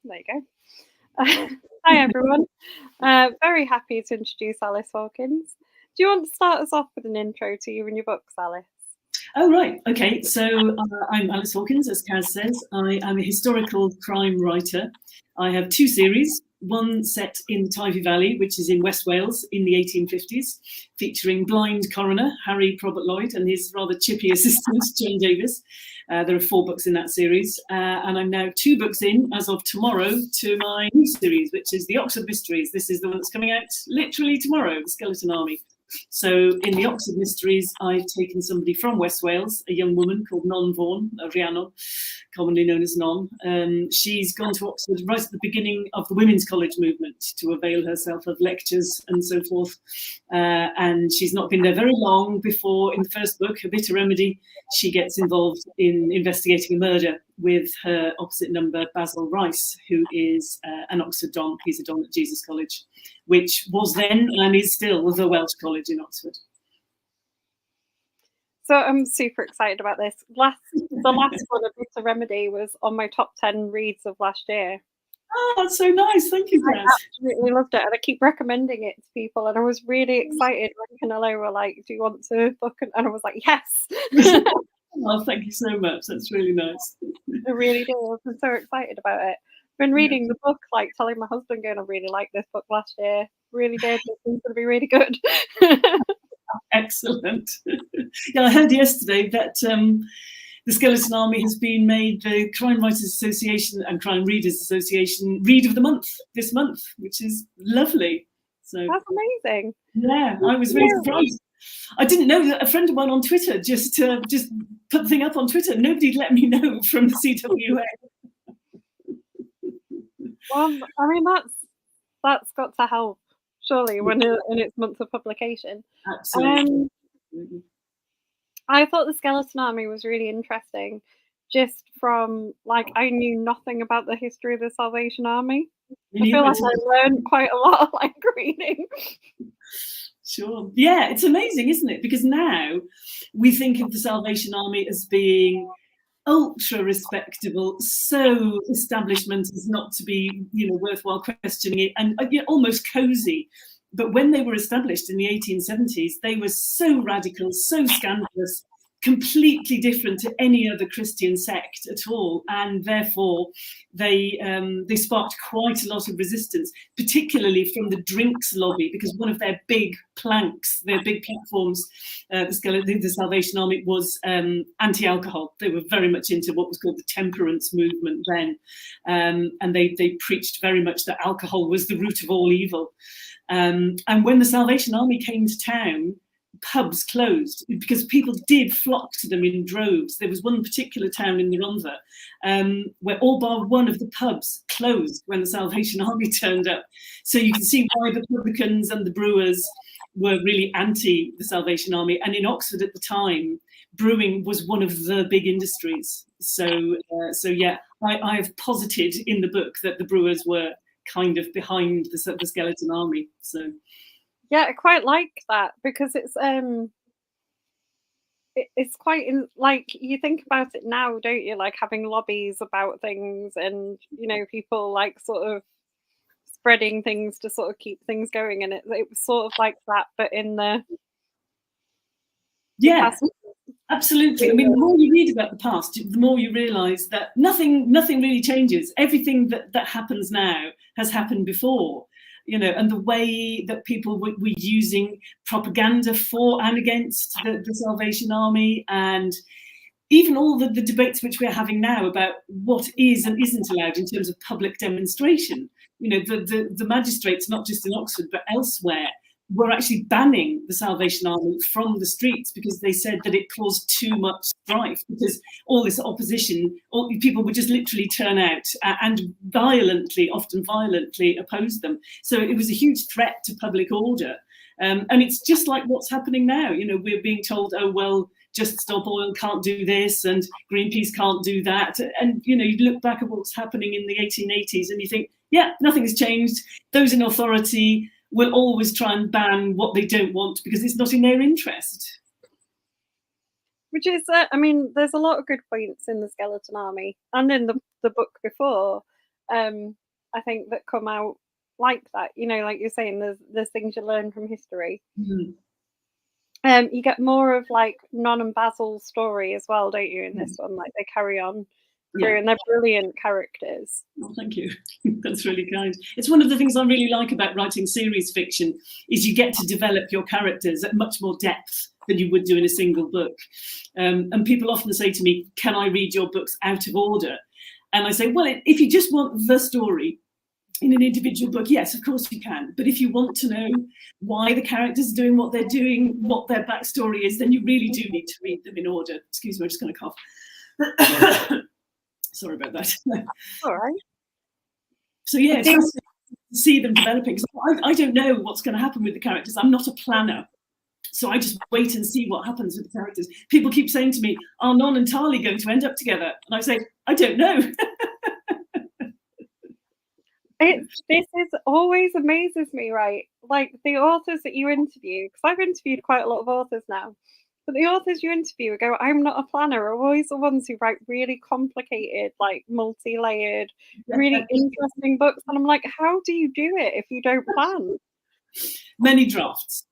There you go. Hi everyone. Very happy to introduce Alis Hawkins. Do you want to start us off with an intro to you and your books, Alice? Oh, right. Okay. So I'm Alis Hawkins, as Kaz says. I am a historical crime writer. I have two series, one set in the Tyvi Valley, which is in West Wales in the 1850s, featuring blind coroner Harry Probert Lloyd and his rather chippy assistant, John Davis. There are 4 books in that series. And I'm now 2 books in, as of tomorrow, to my new series, which is the Oxford Mysteries. This is the one that's coming out literally tomorrow, The Skeleton Army. So in the Oxford Mysteries, I've taken somebody from West Wales, a young woman called Non Vaughan, Rhiannon, commonly known as Non. She's gone to Oxford right at the beginning of the women's college movement to avail herself of lectures and so forth. And she's not been there very long before, in the first book, Her Bitter Remedy, she gets involved in investigating a murder with her opposite number, Basil Rice, who is an Oxford Don. He's a Don at Jesus College, which was then and is still the Welsh College in Oxford. So I'm super excited about this. The last one, A Bitter Remedy, was on my top 10 reads of last year. Oh, that's so nice. Thank you, Kaz. I absolutely loved it, and I keep recommending it to people, and I was really excited when Canelo were like, do you want to book? And I was like, yes. Oh, thank you so much. That's really nice. I really do. I'm so excited about it. I've been reading the book, like telling my husband, going, I really liked this book last year. Really did. This one's going to be really good. Excellent. Yeah, I heard yesterday that the Skeleton Army has been made the Crime Writers Association and Crime Readers Association Read of the Month this month, which is lovely. So that's amazing. Yeah, I was really surprised. I didn't know that. A friend of mine on Twitter just put the thing up on Twitter. Nobody'd let me know from the CWA. Well, I mean, that's got to help, surely, when in its month of publication. Absolutely. I thought the Skeleton Army was really interesting, just from, like, I knew nothing about the history of the Salvation Army. I feel like I learned quite a lot, like, reading. Sure. Yeah, it's amazing, isn't it? Because now we think of the Salvation Army as being ultra respectable, so establishment as not to be, worthwhile questioning it, and almost cozy. But when they were established in the 1870s, they were so radical, so scandalous, completely different to any other Christian sect at all, and therefore they sparked quite a lot of resistance, particularly from the drinks lobby, because one of their big planks, their big platforms, the Salvation Army, was anti-alcohol. They were very much into what was called the temperance movement then, and they preached very much that alcohol was the root of all evil. And when the Salvation Army came to town, pubs closed because people did flock to them in droves. There was one particular town in the Rhondda where all bar one of the pubs closed when the Salvation Army turned up. So you can see why the publicans and the brewers were really anti the Salvation Army. And in Oxford at the time, brewing was one of the big industries. So yeah, I have posited in the book that the brewers were kind of behind the Skeleton Army. So yeah, I quite like that, because it's quite like, you think about it now, don't you? Like having lobbies about things, and people like sort of spreading things to sort of keep things going, and it was sort of like that, but in the past. Absolutely. I mean, the more you read about the past, the more you realise that nothing really changes. Everything that happens now has happened before. And the way that people were using propaganda for and against the Salvation Army, and even all the debates which we're having now about what is and isn't allowed in terms of public demonstration. The magistrates, not just in Oxford but elsewhere, were actually banning the Salvation Army from the streets because they said that it caused too much strife, because all this opposition, people would just literally turn out and often violently oppose them. So it was a huge threat to public order. And it's just like what's happening now. We're being told, oh, well, Just Stop Oil can't do this and Greenpeace can't do that. And, you look back at what's happening in the 1880s and you think, yeah, nothing's changed. Those in authority will always try and ban what they don't want because it's not in their interest. Which is, I mean, there's a lot of good points in the Skeleton Army and in the book before. I think, that come out like that. You know, like you're saying, there's things you learn from history. You get more of like Non and Basil's story as well, don't you? In this one, like they carry on through, and they're brilliant characters. Oh, thank you. That's really kind. It's one of the things I really like about writing series fiction is you get to develop your characters at much more depth than you would do in a single book. And people often say to me, can I read your books out of order? And I say, well, if you just want the story in an individual book, yes, of course you can. But if you want to know why the characters are doing what they're doing, what their backstory is, then you really do need to read them in order. Excuse me, I'm just going to cough. Sorry about that. All right. So yeah, it's fascinating to see them developing. I don't know what's going to happen with the characters. I'm not a planner. So I just wait and see what happens with the characters. People keep saying to me, are Non and Tali going to end up together? And I say, I don't know. This always amazes me, right? Like the authors that you interview, because I've interviewed quite a lot of authors now, but the authors you interview go, I'm not a planner, are always the ones who write really complicated, like multi-layered, really interesting books. And I'm like, how do you do it if you don't plan? Many drafts.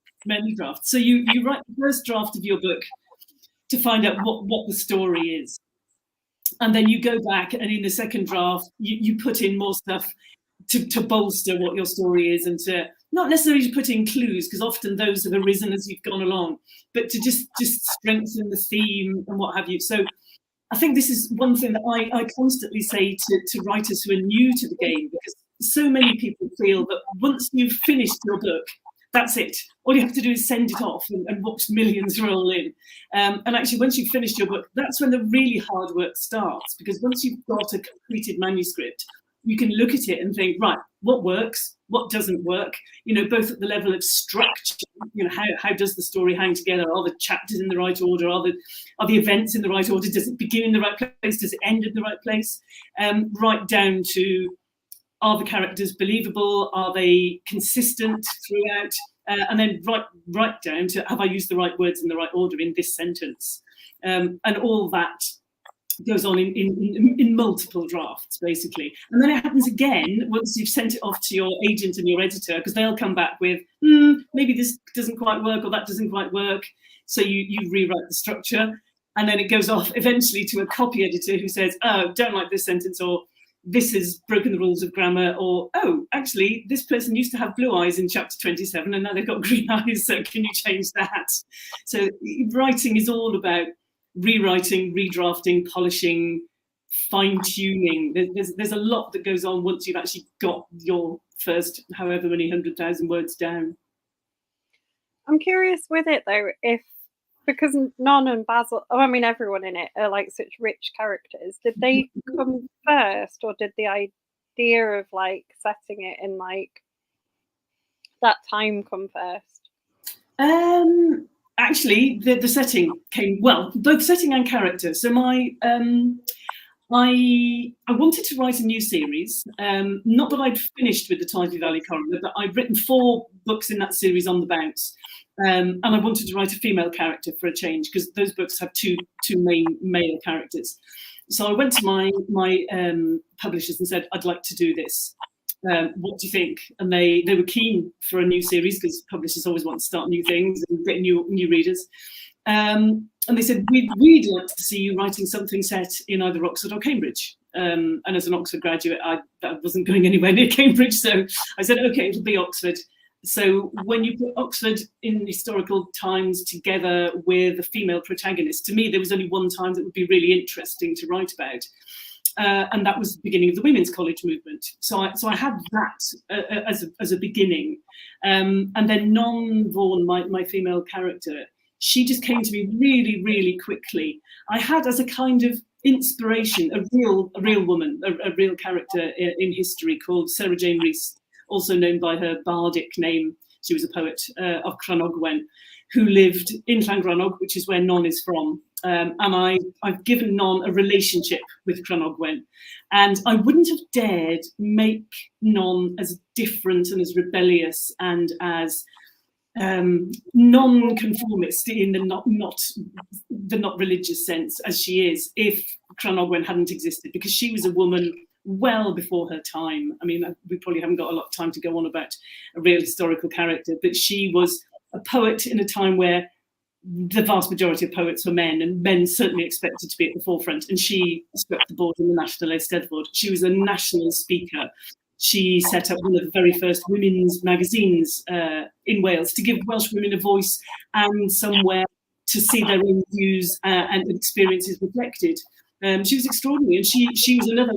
So you write the first draft of your book to find out what the story is. And then you go back and in the second draft, you put in more stuff to bolster what your story is, and to not necessarily to put in clues, because often those have arisen as you've gone along, but to just strengthen the theme and what have you. So I think this is one thing that I constantly say to writers who are new to the game, because so many people feel that once you've finished your book, that's it. All you have to do is send it off and watch millions roll in. And actually, once you've finished your book, that's when the really hard work starts, because once you've got a completed manuscript, you can look at it and think, right, what works, what doesn't work, you know, both at the level of structure, you know, how does the story hang together? Are the chapters in the right order? Are the events in the right order? Does it begin in the right place? Does it end in the right place? Right down to, are the characters believable? Are they consistent throughout? And then right down to, have I used the right words in the right order in this sentence? And all that goes on in multiple drafts, basically. And then it happens again once you've sent it off to your agent and your editor, because they'll come back with, maybe this doesn't quite work, or that doesn't quite work. So you rewrite the structure, and then it goes off eventually to a copy editor who says, oh, don't like this sentence, or this has broken the rules of grammar, or, oh, actually, this person used to have blue eyes in chapter 27 and now they've got green eyes, so can you change that? So writing is all about rewriting, redrafting, polishing, fine-tuning. There's a lot that goes on once you've actually got your first however many 100,000 words down. I'm curious with it though, because Non and Basil, I mean everyone in it are like such rich characters, did they come first, or did the idea of like setting it in like that time come first? Actually, the setting came, well, both setting and character. So I wanted to write a new series, not that I'd finished with the Tidely Valley Coroner, but I'd written 4 books in that series on the bounce. And I wanted to write a female character for a change, because those books have two main male characters. So I went to my publishers and said, I'd like to do this. What do you think? And they were keen for a new series, because publishers always want to start new things and get new readers. And they said, we'd like to see you writing something set in either Oxford or Cambridge. And as an Oxford graduate, I wasn't going anywhere near Cambridge. So I said, okay, it'll be Oxford. So when you put Oxford in historical times together with a female protagonist, to me, there was only one time that would be really interesting to write about. And that was the beginning of the women's college movement. So I had that as a beginning. And then Non Vaughan, my female character, she just came to me really, really quickly. I had as a kind of inspiration a real woman, a real character in history called Sarah Jane Rees, also known by her bardic name. She was a poet of Cranogwen, who lived in Llangrannog, which is where Non is from. And I've given Non a relationship with Cranogwen. And I wouldn't have dared make Non as different and as rebellious and as non-conformist in the not religious sense as she is, if Cranogwen hadn't existed, because she was a woman well before her time. I mean, we probably haven't got a lot of time to go on about a real historical character, but she was a poet in a time where the vast majority of poets were men, and men certainly expected to be at the forefront. And she swept the board in the National Eisteddfod. She was a national speaker. She set up one of the very first women's magazines in Wales to give Welsh women a voice and somewhere to see their own views and experiences reflected. She was extraordinary, and she was another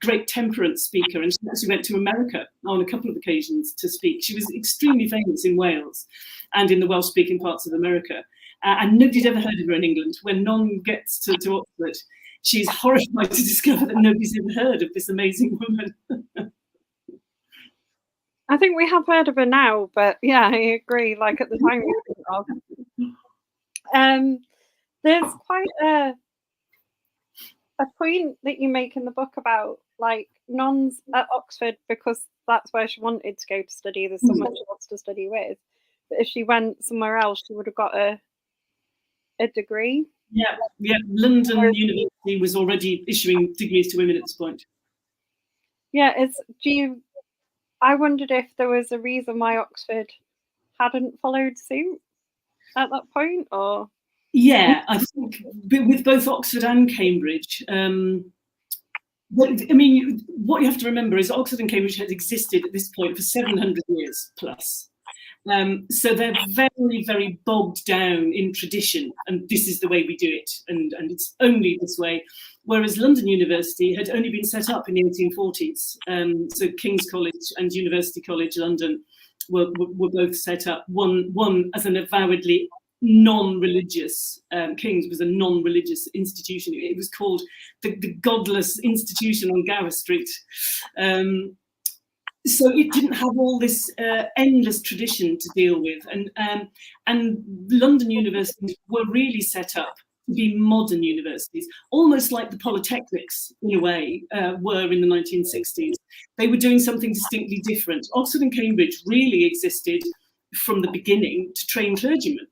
great temperance speaker, and she actually went to America on a couple of occasions to speak. She was extremely famous in Wales and in the Welsh-speaking parts of America, and nobody'd ever heard of her in England. When Non gets to Oxford, she's horrified to discover that nobody's ever heard of this amazing woman. I think we have heard of her now, but yeah, I agree. Like at the time we didn't of. There's quite a point that you make in the book about like Non's at Oxford because that's where she wanted to go to study. There's someone she wants to study with, but if she went somewhere else, she would have got a degree. Yeah. London University was already issuing degrees to women at this point. Yeah, I wondered if there was a reason why Oxford hadn't followed suit at that point, or. Yeah, I think with both Oxford and Cambridge, I mean, what you have to remember is Oxford and Cambridge had existed at this point for 700 years plus. So they're very, very bogged down in tradition, and this is the way we do it, and it's only this way. Whereas London University had only been set up in the 1840s. So King's College and University College London were both set up, one as an avowedly non-religious, King's was a non-religious institution. It was called the Godless Institution on Gower Street. So it didn't have all this endless tradition to deal with, and London universities were really set up to be modern universities, almost like the polytechnics in a way were in the 1960s. They were doing something distinctly different. Oxford and Cambridge really existed from the beginning to train clergymen.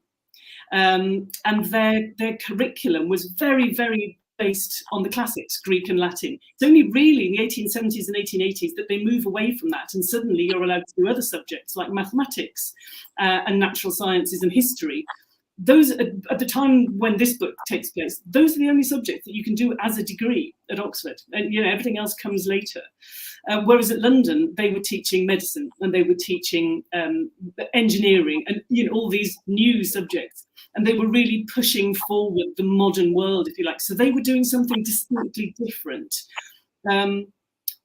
And their curriculum was very, very based on the classics, Greek and Latin. It's only really in the 1870s and 1880s that they move away from that, and suddenly you're allowed to do other subjects like mathematics and natural sciences and history. Those, at the time when this book takes place, those are the only subjects that you can do as a degree at Oxford, and everything else comes later. Whereas at London, they were teaching medicine and they were teaching engineering and all these new subjects. And they were really pushing forward the modern world, if you like. So they were doing something distinctly different.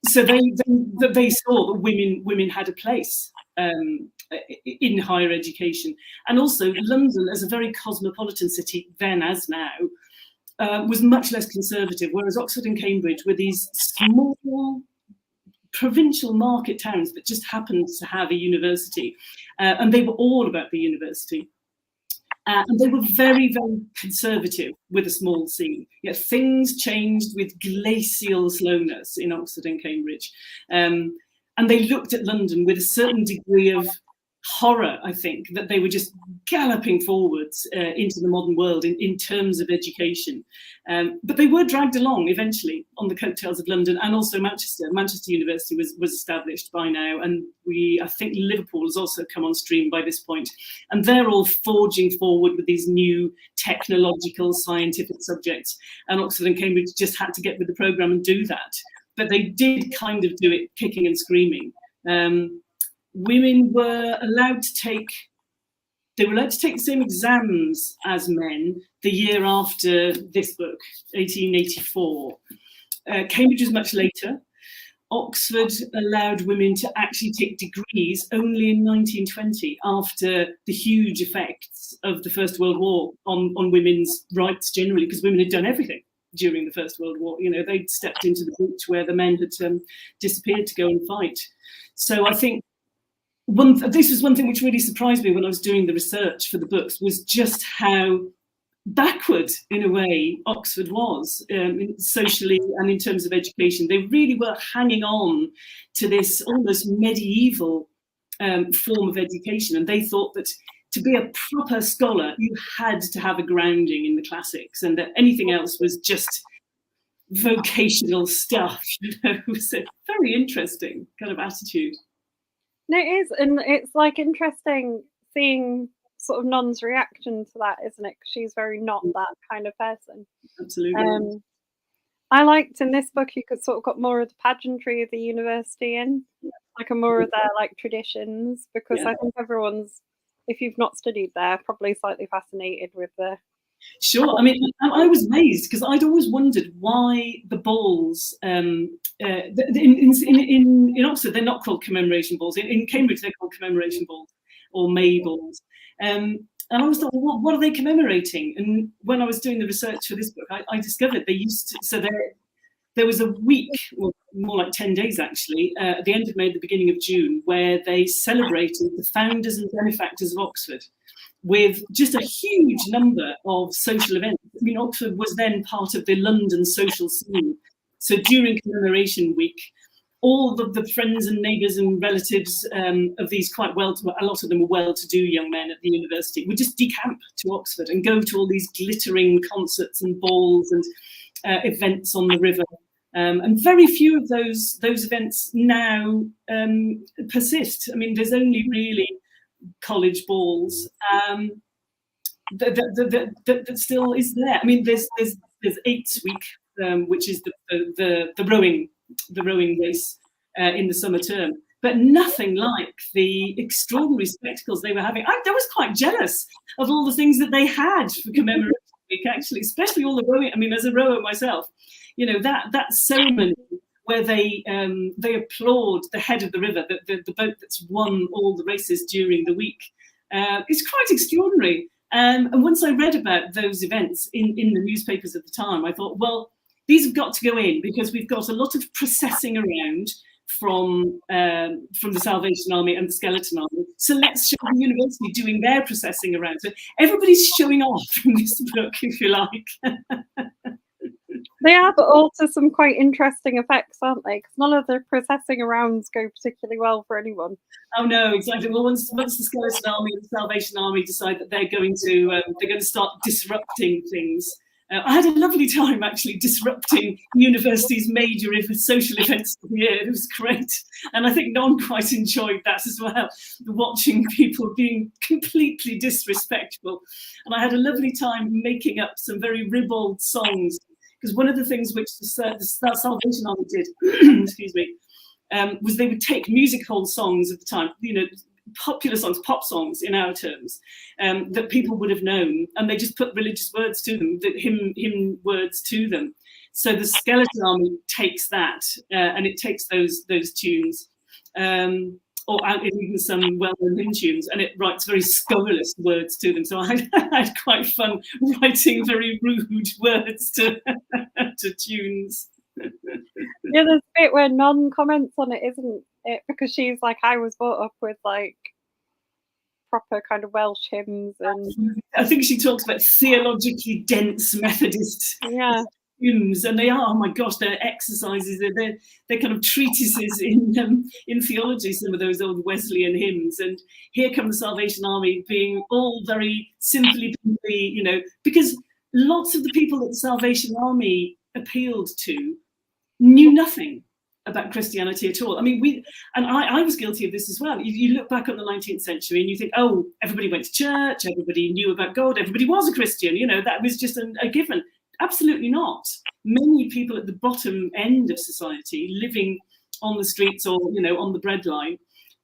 So they saw that women had a place in higher education. And also London, as a very cosmopolitan city then as now, was much less conservative, whereas Oxford and Cambridge were these small provincial market towns that just happened to have a university. And they were all about the university. And they were very, very conservative with a small c. Yet things changed with glacial slowness in Oxford and Cambridge. And they looked at London with a certain degree of horror, I think, that they were just galloping forwards into the modern world in terms of education. But they were dragged along eventually on the coattails of London and also Manchester. Manchester University was established by now, and I think Liverpool has also come on stream by this point. And they're all forging forward with these new technological, scientific subjects. And Oxford and Cambridge just had to get with the programme and do that. But they did kind of do it kicking and screaming. Women were allowed to take the same exams as men the year after this book, 1884. Cambridge was much later. Oxford allowed women to actually take degrees only in 1920, after the huge effects of the First World War on women's rights generally, because women had done everything during the First World War. They'd stepped into the breach where the men had disappeared to go and fight. So I think this was one thing which really surprised me when I was doing the research for the books, was just how backward, in a way, Oxford was socially and in terms of education. They really were hanging on to this almost medieval form of education, and they thought that to be a proper scholar, you had to have a grounding in the classics, and that anything else was just vocational stuff, so very interesting kind of attitude. No, it is, and it's like interesting seeing sort of Non's reaction to that, isn't it? Because she's very not that kind of person. Absolutely. I liked in this book you could sort of got more of the pageantry of the university in, like a more of their like traditions, because I think everyone's, if you've not studied there, probably slightly fascinated with the. Sure. I mean, I was amazed because I'd always wondered why the balls in Oxford they're not called commemoration balls. In Cambridge they're called commemoration balls or May balls. And I always thought, well, what are they commemorating? And when I was doing the research for this book, I discovered they used to. So there was a week, or more like 10 days actually, at the end of May, the beginning of June, where they celebrated the founders and benefactors of Oxford, with just a huge number of social events. I mean, Oxford was then part of the London social scene. So during Commemoration Week, all the friends and neighbours and relatives of these a lot of them were well-to-do young men at the university, would just decamp to Oxford and go to all these glittering concerts and balls and events on the river. And very few of those events now persist. I mean, there's only really college balls that still is there. I mean, there's 8th week, which is the rowing race in the summer term, but nothing like the extraordinary spectacles they were having. I was quite jealous of all the things that they had for Commemoration Week, actually, especially all the rowing. I mean, as a rower myself, that ceremony where they applaud the head of the river, the boat that's won all the races during the week. It's quite extraordinary. And once I read about those events in the newspapers at the time, I thought, well, these have got to go in because we've got a lot of processing around from the Salvation Army and the Skeleton Army. So let's show the university doing their processing around. So everybody's showing off from this book, if you like. They are, but also some quite interesting effects, aren't they? Because none of the processing arounds go particularly well for anyone. Oh no, exactly. Well, once the Skeleton Army and the Salvation Army decide that they're going to start disrupting things. I had a lovely time actually disrupting university's major social events of the year. It was great, and I think Non quite enjoyed that as well, watching people being completely disrespectful. And I had a lovely time making up some very ribald songs. Because one of the things which the Salvation Army did, excuse me, was they would take music hall songs at the time, popular songs, pop songs in our terms, that people would have known, and they just put religious words to them, hymn words to them. So the Skeleton Army takes that, and it takes those tunes, or even some well-known hymn tunes, and it writes very scurrilous words to them. So I had quite fun writing very rude words to tunes. Yeah, there's a bit where Non comments on it, isn't it? Because she's like, I was brought up with like proper kind of Welsh hymns, and I think she talks about theologically dense Methodist hymns, and they are, oh my gosh, they're exercises, they're kind of treatises in theology, some of those old Wesleyan hymns. And here come the Salvation Army being all very simply, because lots of the people that the Salvation Army appealed to knew nothing about Christianity at all. I mean, I was guilty of this as well. You look back on the 19th century and you think, oh, everybody went to church, everybody knew about God, everybody was a Christian, that was just a given. Absolutely not. Many people at the bottom end of society, living on the streets or on the breadline,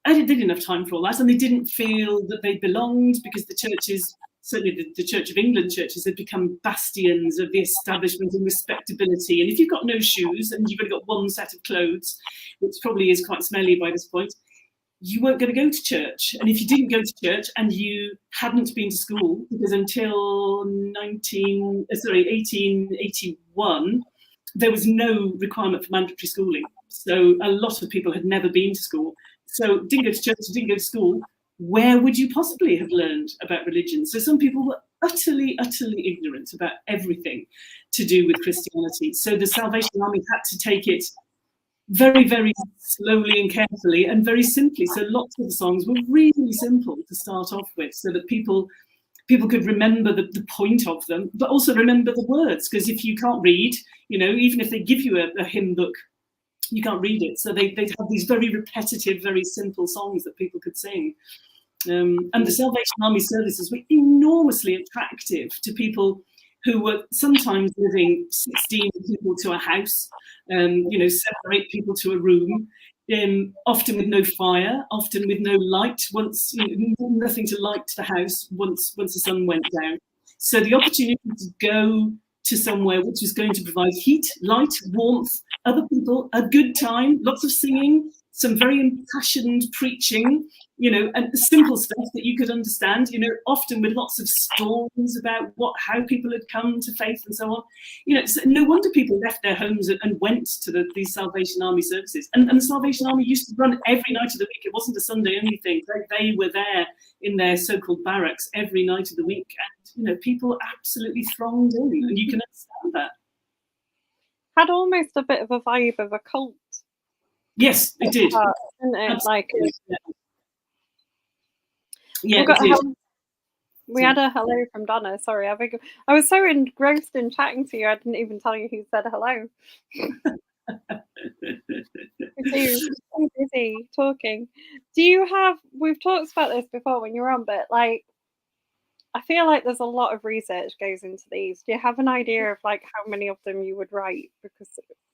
they didn't have time for all that, and they didn't feel that they belonged, because the churches, certainly the Church of England churches, had become bastions of the establishment and respectability. And if you've got no shoes and you've only got one set of clothes, which probably is quite smelly by this point, you weren't going to go to church. And if you didn't go to church and you hadn't been to school, because until 1881, there was no requirement for mandatory schooling. So a lot of people had never been to school. So didn't go to church, didn't go to school. Where would you possibly have learned about religion? So some people were utterly, utterly ignorant about everything to do with Christianity. So the Salvation Army had to take it very, very slowly and carefully and very simply. So lots of the songs were really simple to start off with, so that people people could remember the point of them, but also remember the words, because if you can't read, you know, even if they give you a hymn book, you can't read it. So they'd have these very repetitive, very simple songs that people could sing. And the Salvation Army services were enormously attractive to people who were sometimes living 16 people to a house, you know, 7 or 8 people to a room, often with no fire, often with no light, once, you know, nothing to light the house once the sun went down. So the opportunity to go to somewhere which was going to provide heat, light, warmth, other people, a good time, lots of singing, some very impassioned preaching, you know, and simple stuff that you could understand, you know, often with lots of stories about how people had come to faith and so on. You know, so no wonder people left their homes and went to these Salvation Army services. And the Salvation Army used to run every night of the week. It wasn't a Sunday only thing. They were there in their so-called barracks every night of the week. And, you know, people absolutely thronged in, and you can understand that. Had almost a bit of a vibe of a cult. Yes, it did. Didn't it? Like, yeah, we had a hello from Donna. Sorry, I was so engrossed in chatting to you, I didn't even tell you who said hello. So busy talking. Do you have? We've talked about this before when you were on, but like, I feel like there's a lot of research goes into these. Do you have an idea of like how many of them you would write? Because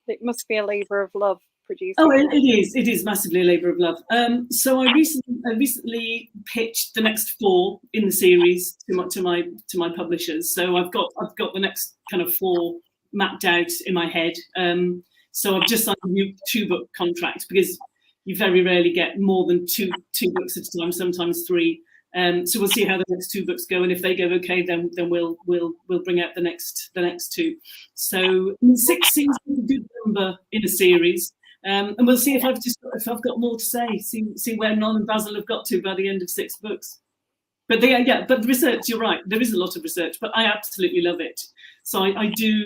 it must be a labour of love producing. Oh, it is massively a labour of love. So I recently pitched the next 4 in the series to my publishers. So I've got the next kind of 4 mapped out in my head. So I've just signed a new 2-book contract, because you very rarely get more than two books at a time, sometimes 3. So we'll see how the next 2 books go, and if they go okay, then we'll bring out the next 2. So 6 seems like a good number in a series, and we'll see if I've got more to say. See where Non and Basil have got to by the end of 6 books. But but research, you're right, there is a lot of research, but I absolutely love it. So I do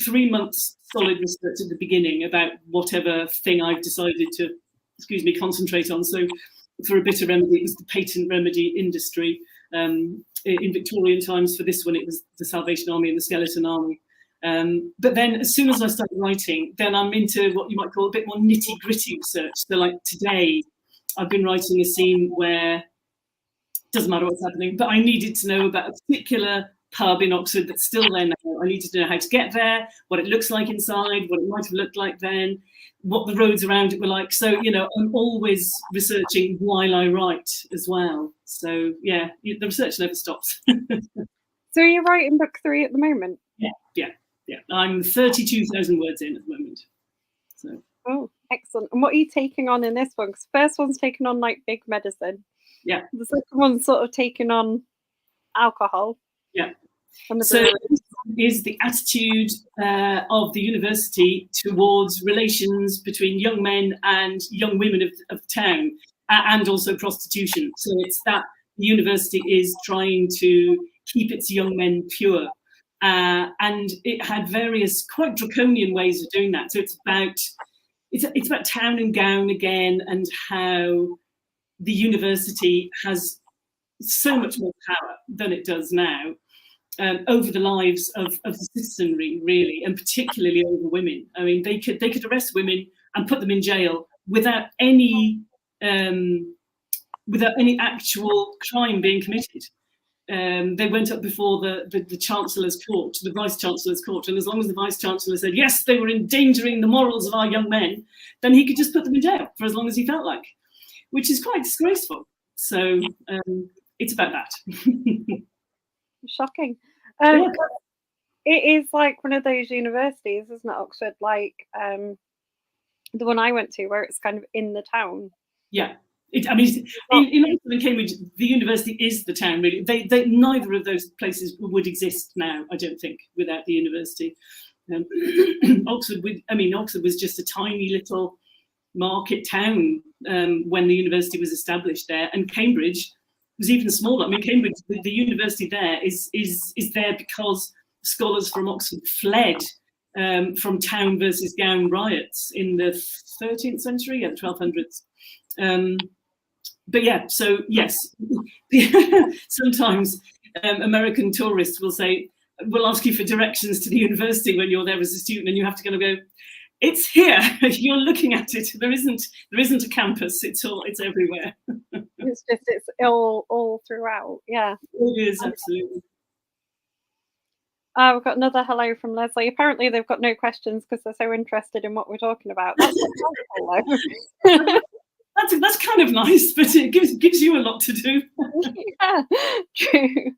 3 months solid research at the beginning about whatever thing I've decided to, concentrate on. So for A Bitter Remedy, it was the patent remedy industry. In Victorian times, for this one, it was the Salvation Army and the Skeleton Army. But then as soon as I started writing, then I'm into what you might call a bit more nitty-gritty research. So like today, I've been writing a scene where, doesn't matter what's happening, but I needed to know about a particular pub in Oxford that's still there now. I needed to know how to get there, what it looks like inside, what it might have looked like then, what the roads around it were like. So, you know, I'm always researching while I write as well. So, yeah, the research never stops. So are you writing book 3 at the moment? Yeah. I'm 32,000 words in at the moment. So. Oh, excellent. And what are you taking on in this one? Because the first one's taken on like big medicine. Yeah. The second one's sort of taken on alcohol. Yeah. So this is the attitude of the university towards relations between young men and young women of town, and also prostitution. So it's that the university is trying to keep its young men pure. And it had various quite draconian ways of doing that. So it's about town and gown again, and how the university has so much more power than it does now over the lives of the citizenry, really, and particularly over women. I mean, they could arrest women and put them in jail without any actual crime being committed. They went up before the Chancellor's court, the Vice Chancellor's court, and as long as the Vice Chancellor said, yes, they were endangering the morals of our young men, then he could just put them in jail for as long as he felt like, which is quite disgraceful. So it's about that. Shocking. It is like one of those universities, isn't it, Oxford, like the one I went to, where it's kind of in the town. Yeah. In Oxford and Cambridge, the university is the town, really. They neither of those places would exist now, I don't think, without the university. Oxford was just a tiny little market town when the university was established there, and Cambridge was even smaller. I mean, Cambridge, the university there is there because scholars from Oxford fled from town versus gown riots in the 13th century, the 1200s. But yeah, so yes, sometimes American tourists will ask you for directions to the university when you're there as a student, and you have to kind of go, it's here. You're looking at it. There isn't a campus. It's everywhere. It's all throughout. Yeah, it is, absolutely. We've got another hello from Leslie. Apparently they've got no questions because they're so interested in what we're talking about. That's that's kind of nice, but it gives you a lot to do. Yeah, true.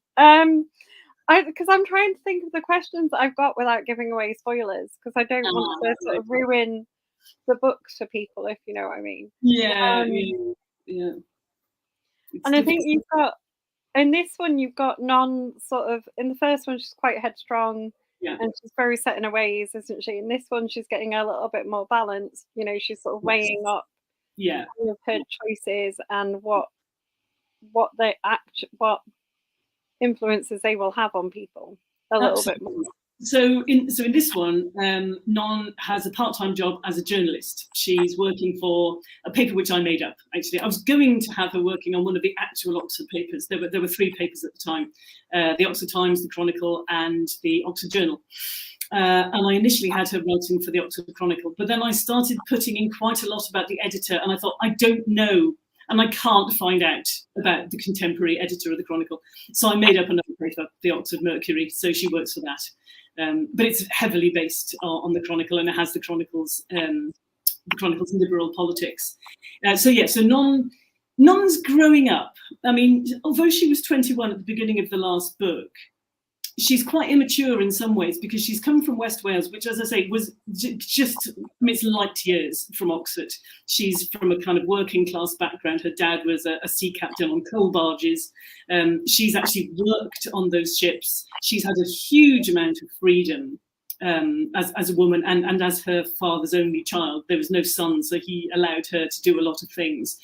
Because I'm trying to think of the questions that I've got without giving away spoilers, because I don't want to sort of ruin the books for people, if you know what I mean. Yeah. And I think you've got, in this one, you've got Non sort of, in the first one, she's quite headstrong, and she's very set in her ways, isn't she? In this one, she's getting a little bit more balanced. You know, she's sort of weighing up her choices and what influences they will have on people a little bit more. So in this one, Non has a part-time job as a journalist. She's working for a paper which I made up, actually. I was going to have her working on one of the actual Oxford papers. There were 3 papers at the time, the Oxford Times, the Chronicle, and the Oxford Journal. And I initially had her writing for the Oxford Chronicle, but then I started putting in quite a lot about the editor, and I thought, I don't know, and I can't find out about the contemporary editor of the Chronicle. So I made up another paper, the Oxford Mercury, so she works for that. But it's heavily based on the Chronicle, and it has the Chronicle's liberal politics. So Non's growing up. I mean, although she was 21 at the beginning of the last book, she's quite immature in some ways, because she's come from West Wales, which, as I say, was just, it's light years from Oxford. She's from a kind of working class background. Her dad was a sea captain on coal barges. She's actually worked on those ships. She's had a huge amount of freedom as a woman, and as her father's only child. There was no son, so he allowed her to do a lot of things.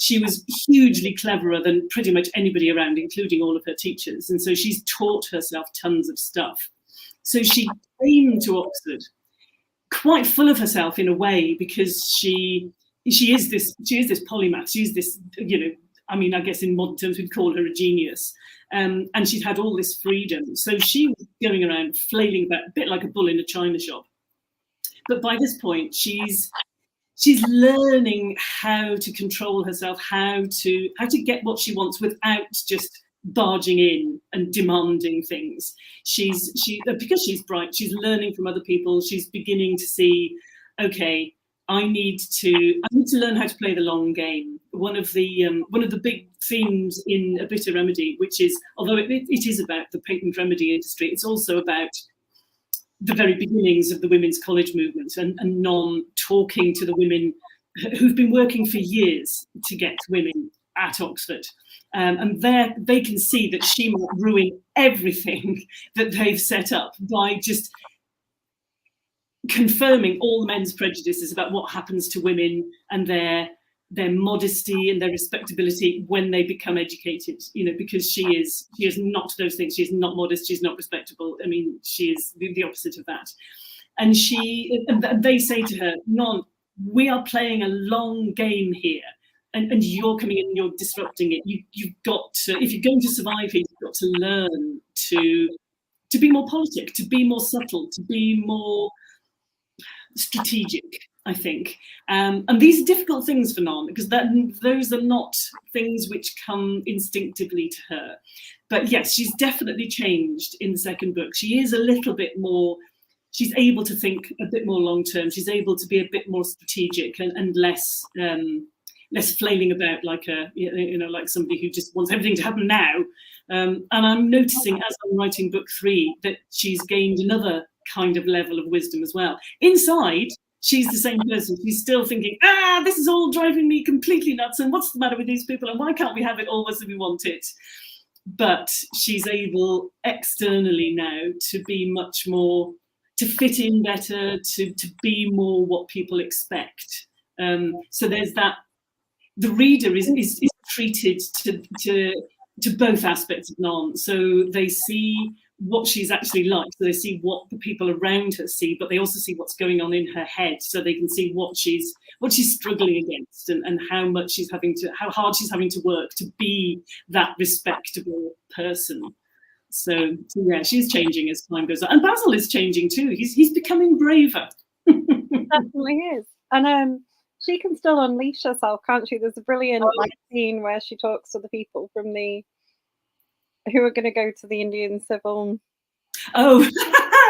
She was hugely cleverer than pretty much anybody around, including all of her teachers. And so she's taught herself tons of stuff. So she came to Oxford quite full of herself in a way, because she is this polymath. She's this, I mean, I guess in modern terms we'd call her a genius. And she'd had all this freedom. So she was going around flailing about a bit like a bull in a china shop. But by this point, she's learning how to control herself, how to get what she wants without just barging in and demanding things. Because she's bright, she's learning from other people. She's beginning to see, okay, I need to learn how to play the long game. One of the big themes in A Bitter Remedy, which is, although it is about the patent remedy industry, it's also about the very beginnings of the women's college movement, and Non talking to the women who've been working for years to get women at Oxford. And there they can see that she might ruin everything that they've set up by just confirming all the men's prejudices about what happens to women and their modesty and their respectability when they become educated, because she is not those things. She's not modest, she's not respectable. I mean, she is the opposite of that. And they say to her, Non, we are playing a long game here, and you're coming in and you're disrupting it. You've got to, if you're going to survive here, you've got to learn to be more politic, to be more subtle, to be more strategic, I think. And these are difficult things for Non, because those are not things which come instinctively to her. But yes, she's definitely changed in the second book. She is a little bit more, she's able to think a bit more long term. She's able to be a bit more strategic and less flailing about like like somebody who just wants everything to happen now. And I'm noticing, as I'm writing book 3, that she's gained another kind of level of wisdom as well. Inside, she's the same person. She's still thinking, this is all driving me completely nuts, and what's the matter with these people, and why can't we have it always as we want it? But she's able externally now to be much more, to fit in better, to be more what people expect. So there's that. The reader is treated to both aspects of Non. So they see what she's actually like, so they see what the people around her see, but they also see what's going on in her head, so they can see what she's struggling against, and how hard she's having to work to be that respectable person. So yeah, she's changing as time goes on, and Basil is changing too. He's becoming braver. Definitely is. And she can still unleash herself, can't she? There's a brilliant like scene where she talks to the people from the who are going to go to the Indian Civil. Oh,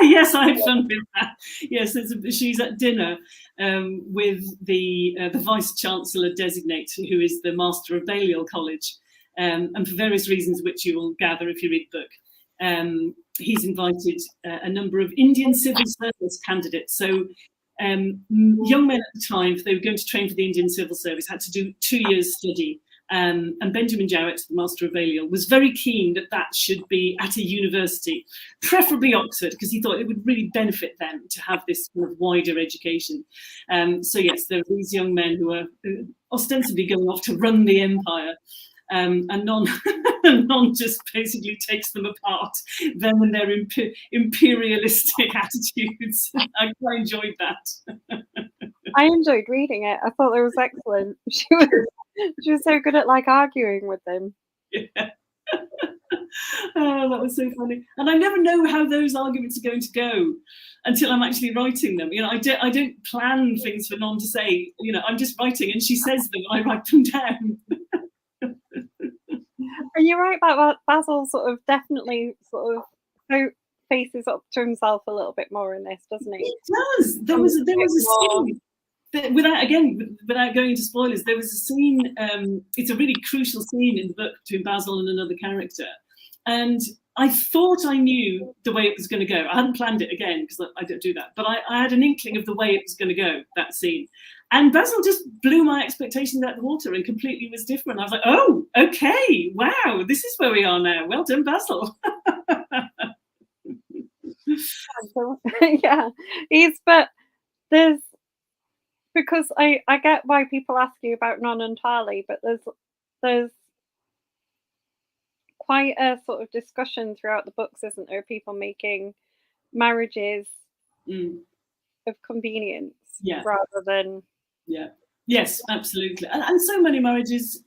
yes, I had fun with that. Yes, she's at dinner with the Vice Chancellor designate, who is the Master of Balliol College, and for various reasons, which you will gather if you read the book, he's invited a number of Indian civil service candidates. So young men at the time, if they were going to train for the Indian civil service, had to do 2 years study. And Benjamin Jowett, the Master of Balliol, was very keen that that should be at a university, preferably Oxford, because he thought it would really benefit them to have this kind of wider education. So yes, there are these young men who are ostensibly going off to run the empire, and Non just basically takes them apart, them and their imperialistic attitudes. I quite enjoyed that. I enjoyed reading it. I thought it was excellent. She was so good at like arguing with them. Yeah. Oh, that was so funny. And I never know how those arguments are going to go until I'm actually writing them. You know, I don't plan things for Non to say. You know, I'm just writing, and she says them, and I write them down. And you're right about Basil. Sort of definitely sort of faces up to himself a little bit more in this, doesn't he? He does. There was a scene. Without going into spoilers, there was a scene. It's a really crucial scene in the book between Basil and another character, and I thought I knew the way it was going to go. I hadn't planned it again because I don't do that, but I had an inkling of the way it was going to go, that scene. And Basil just blew my expectations out the water and completely was different. I was like, oh, okay, wow, this is where we are now. Well done, Basil. Yeah, but there's. Because I get why people ask you about Non and Tali, but there's quite a sort of discussion throughout the books, isn't there? People making marriages of convenience rather than yes, absolutely, and so many marriages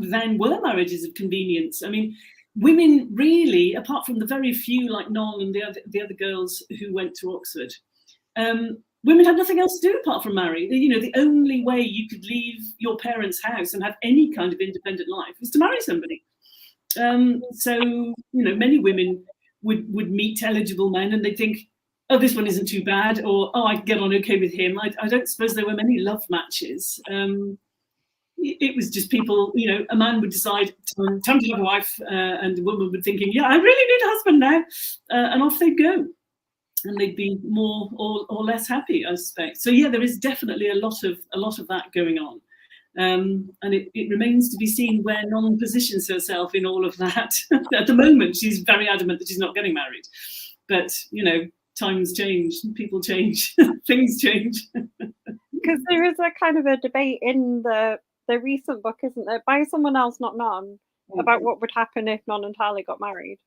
then were marriages of convenience. I mean, women really, apart from the very few like Non and the other girls who went to Oxford. Women had nothing else to do apart from marry. You know, the only way you could leave your parents' house and have any kind of independent life was to marry somebody. So, you know, many women would meet eligible men and they'd think, oh, this one isn't too bad, or, oh, I get on okay with him. I don't suppose there were many love matches. It was just people, you know, a man would decide, time to have a wife, and the woman would thinking, yeah, I really need a husband now, and off they'd go. And they'd be more or less happy, I suspect. So yeah, there is definitely a lot of that going on, and it remains to be seen where Non positions herself in all of that. At the moment, she's very adamant that she's not getting married, but you know, times change, people change, things change. Because there is a kind of a debate in the recent book, isn't there, by someone else, not Non, about what would happen if Non and Tali got married.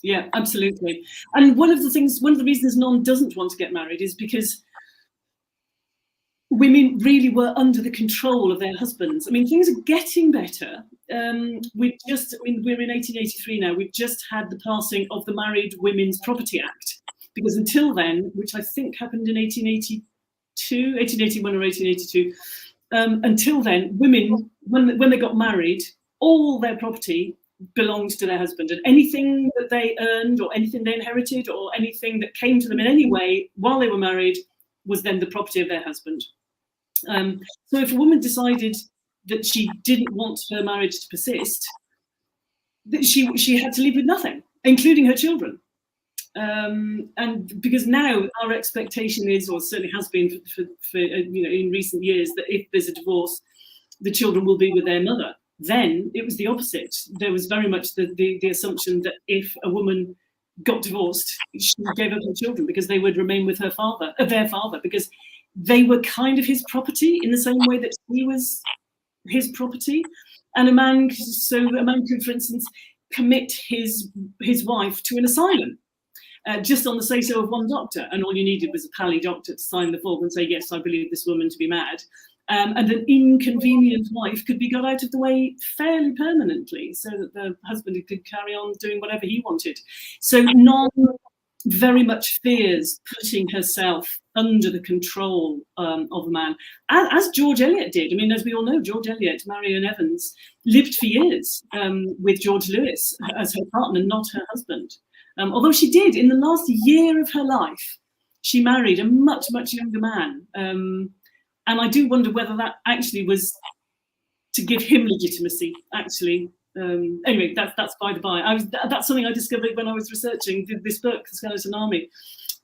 Yeah, absolutely. And one of the reasons Non doesn't want to get married is because women really were under the control of their husbands. I mean, things are getting better. We're in 1883 now. We've just had the passing of the Married Women's Property Act, because until then, which I think happened in 1881 or 1882, until then, women, when they got married, all their property belonged to their husband, and anything that they earned or anything they inherited or anything that came to them in any way while they were married was then the property of their husband. So if a woman decided that she didn't want her marriage to persist, that she had to leave with nothing, including her children. And because now our expectation is, or certainly has been for you know, in recent years, that if there's a divorce, the children will be with their mother. Then it was the opposite. There was very much the assumption that if a woman got divorced, she gave up her children because they would remain with their father, because they were kind of his property in the same way that he was his property. And a man could, for instance, commit his wife to an asylum just on the say-so of one doctor, and all you needed was a pally doctor to sign the form and say, yes, I believe this woman to be mad. And an inconvenient wife could be got out of the way fairly permanently so that the husband could carry on doing whatever he wanted. So none very much fears putting herself under the control of a man, as George Eliot did. I mean, as we all know, George Eliot, Marion Evans, lived for years with George Lewis as her partner, not her husband. Although she did, in the last year of her life, she married a much, much younger man. And I do wonder whether that actually was to give him legitimacy, actually. Anyway, that's by the by. That's something I discovered when I was researching this book, The Skeleton Army,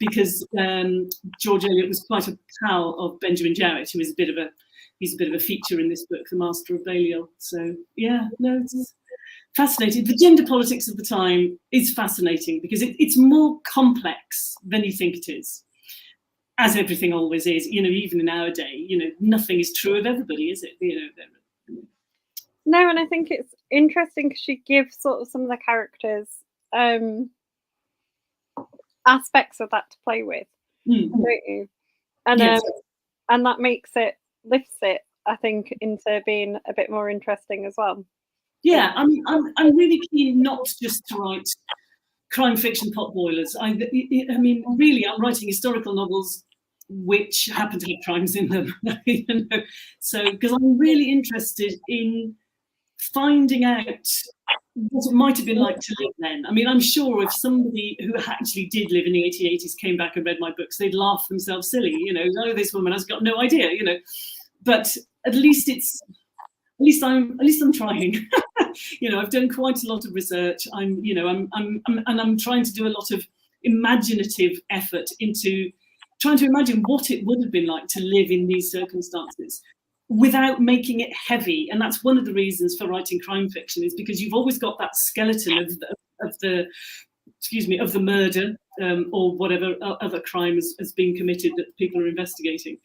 because George Eliot was quite a pal of Benjamin Jowett, who is he's a bit of a feature in this book, The Master of Balliol. So yeah, no, it's fascinating. The gender politics of the time is fascinating because it's more complex than you think it is, as everything always is. You know, even in our day, you know, nothing is true of everybody, is it? You know. No, and I think it's interesting because she gives sort of some of the characters aspects of that to play with, don't you? And yes. And that lifts it, I think, into being a bit more interesting as well. Yeah, I'm really keen not just to write crime fiction potboilers. I mean, really, I'm writing historical novels which happen to have crimes in them. You know? So, because I'm really interested in finding out what it might have been like to live then. I mean, I'm sure if somebody who actually did live in the 1880s came back and read my books, they'd laugh themselves silly. You know, oh, this woman has got no idea. You know, but at least I'm trying. You know, I've done quite a lot of research. I'm trying to do a lot of imaginative effort into trying to imagine what it would have been like to live in these circumstances without making it heavy. And that's one of the reasons for writing crime fiction, is because you've always got that skeleton of the murder or whatever other crime has been committed that people are investigating.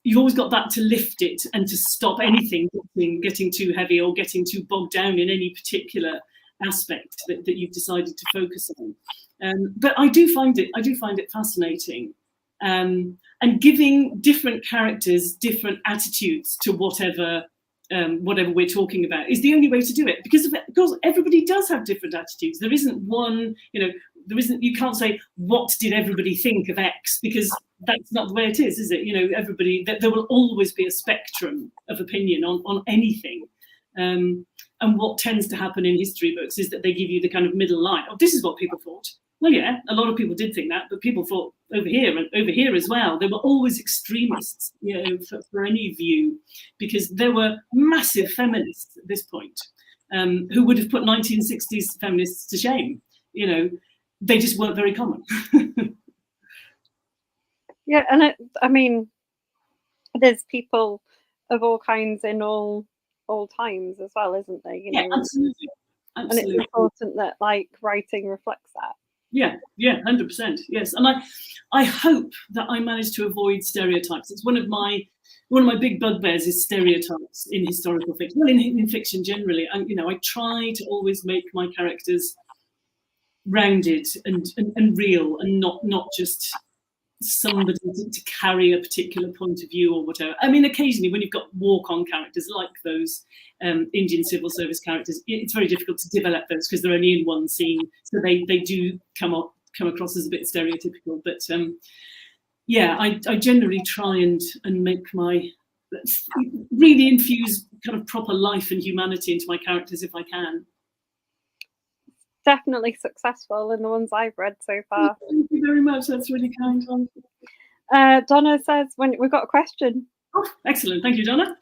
You've always got that to lift it and to stop anything getting too heavy or getting too bogged down in any particular aspect that you've decided to focus on. But I do find it fascinating. And giving different characters different attitudes to whatever we're talking about is the only way to do it, because everybody does have different attitudes. There isn't one, you can't say, what did everybody think of X, because that's not the way it is it? You know, there will always be a spectrum of opinion on anything. And what tends to happen in history books is that they give you the kind of middle line. Oh, this is what people thought. Well, yeah, a lot of people did think that, but people thought over here and over here as well. There were always extremists, you know, for any view, because there were massive feminists at this point who would have put 1960s feminists to shame. You know, they just weren't very common. Yeah, and I mean, there's people of all kinds in all times as well, isn't there? You know, yeah, absolutely. And it's important that writing reflects that. Yeah, 100%. Yes, and I hope that I manage to avoid stereotypes. It's one of my big bugbears is stereotypes in historical fiction. Well, in fiction generally, and you know, I try to always make my characters rounded and real, and not just somebody to carry a particular point of view or whatever. I mean, occasionally when you've got walk-on characters like those Indian civil service characters, it's very difficult to develop those because they're only in one scene, so they do come across as a bit stereotypical. But yeah, I generally try and make really infuse kind of proper life and humanity into my characters if I can. Definitely successful in the ones I've read so far. Thank you very much. That's really kind. Donna says, we've got a question. Oh, excellent. Thank you, Donna.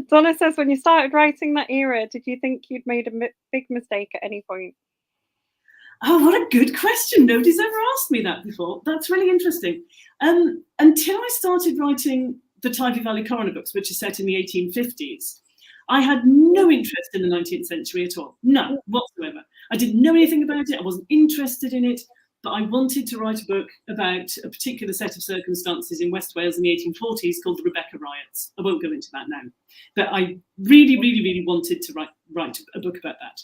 Donna says, when you started writing that era, did you think you'd made a big mistake at any point? Oh, what a good question. Nobody's ever asked me that before. That's really interesting. Until I started writing the Typee Valley Coroner books, which are set in the 1850s, I had no interest in the 19th century at all. None whatsoever. I didn't know anything about it. I wasn't interested in it, but I wanted to write a book about a particular set of circumstances in West Wales in the 1840s called the Rebecca Riots. I won't go into that now, but I really, really, really wanted to write a book about that.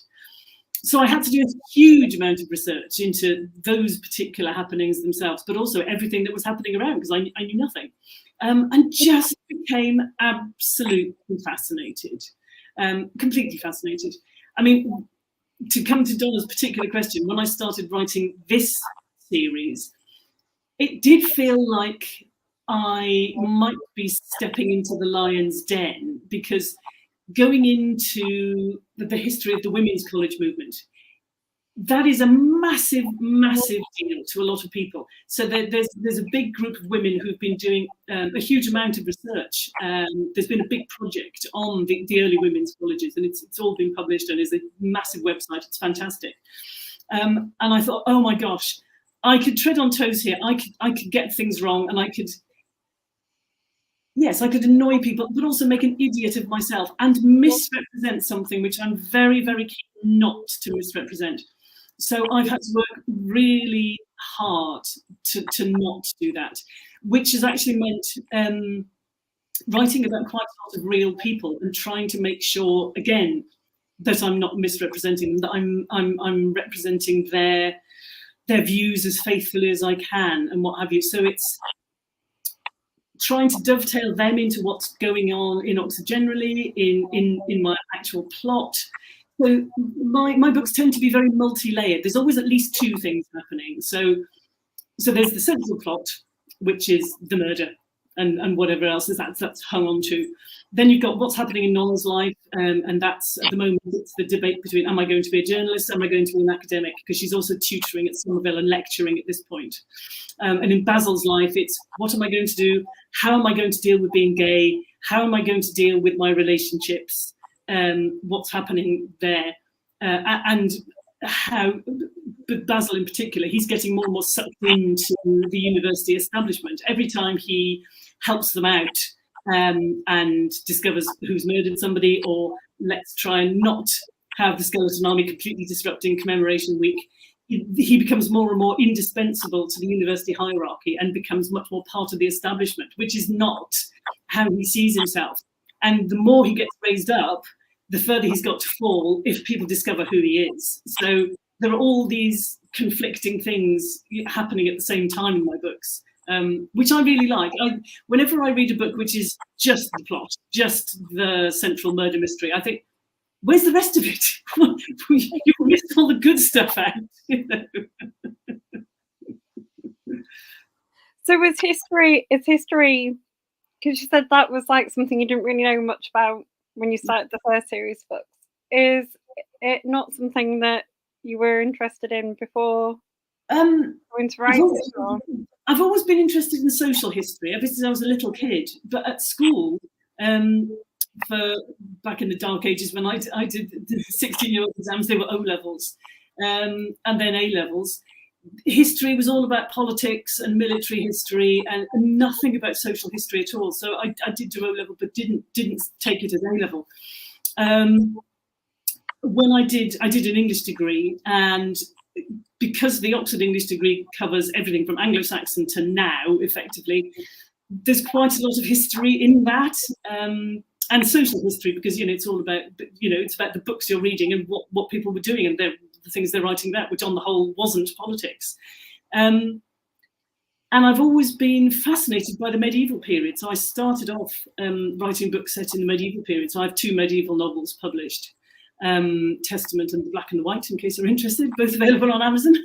So I had to do a huge amount of research into those particular happenings themselves, but also everything that was happening around, because I knew nothing, and just became absolutely fascinated, completely fascinated. I mean, to come to Donna's particular question, when I started writing this series, it did feel like I might be stepping into the lion's den, because going into the history of the women's college movement, that is a massive, massive deal to a lot of people. So there's a big group of women who've been doing a huge amount of research. There's been a big project on the early women's colleges, and it's all been published and is a massive website. It's fantastic. And I thought, oh my gosh, I could tread on toes here. I could get things wrong, and I could annoy people, but also make an idiot of myself and misrepresent something which I'm very, very keen not to misrepresent. So I've had to work really hard to not do that, which has actually meant writing about quite a lot of real people and trying to make sure, again, that I'm not misrepresenting them, that I'm representing their views as faithfully as I can and what have you. So it's trying to dovetail them into what's going on in Oxford generally, in my actual plot. So my books tend to be very multi-layered. There's always at least two things happening. So there's the central plot, which is the murder and whatever else is that's hung on to. Then you've got what's happening in Non's life, and that's, at the moment, it's the debate between, am I going to be a journalist, am I going to be an academic, because she's also tutoring at Somerville and lecturing at this point. And in Basil's life, it's what am I going to do, how am I going to deal with being gay, how am I going to deal with my relationships, what's happening there, and how, but Basil in particular, he's getting more and more sucked into the university establishment. Every time he helps them out and discovers who's murdered somebody, or let's try and not have the Skeleton Army completely disrupting Commemoration Week, he becomes more and more indispensable to the university hierarchy and becomes much more part of the establishment, which is not how he sees himself. And the more he gets raised up, the further he's got to fall if people discover who he is. So there are all these conflicting things happening at the same time in my books, which I really like. Whenever I read a book which is just the plot, just the central murder mystery, I think, where's the rest of it? You missed all the good stuff out. You know? So is history, because you said that was like something you didn't really know much about when you started the first series of books. Is it not something that you were interested in before going to write it? I've always been interested in social history ever since I was a little kid. But at school, for back in the dark ages when I did the 16-year-old exams, they were O-levels, and then A-levels. History was all about politics and military history, and nothing about social history at all. So I did do O-level, but didn't take it as A-level. When I did an English degree, and because the Oxford English degree covers everything from Anglo-Saxon to now, effectively, there's quite a lot of history in that, and social history, because it's all about it's about the books you're reading and what people were doing and the things they're writing about, which on the whole wasn't politics. And I've always been fascinated by the medieval period. So I started off writing books set in the medieval period. So I have 2 medieval novels published, Testament and The Black and the White, in case you're interested, both available on Amazon.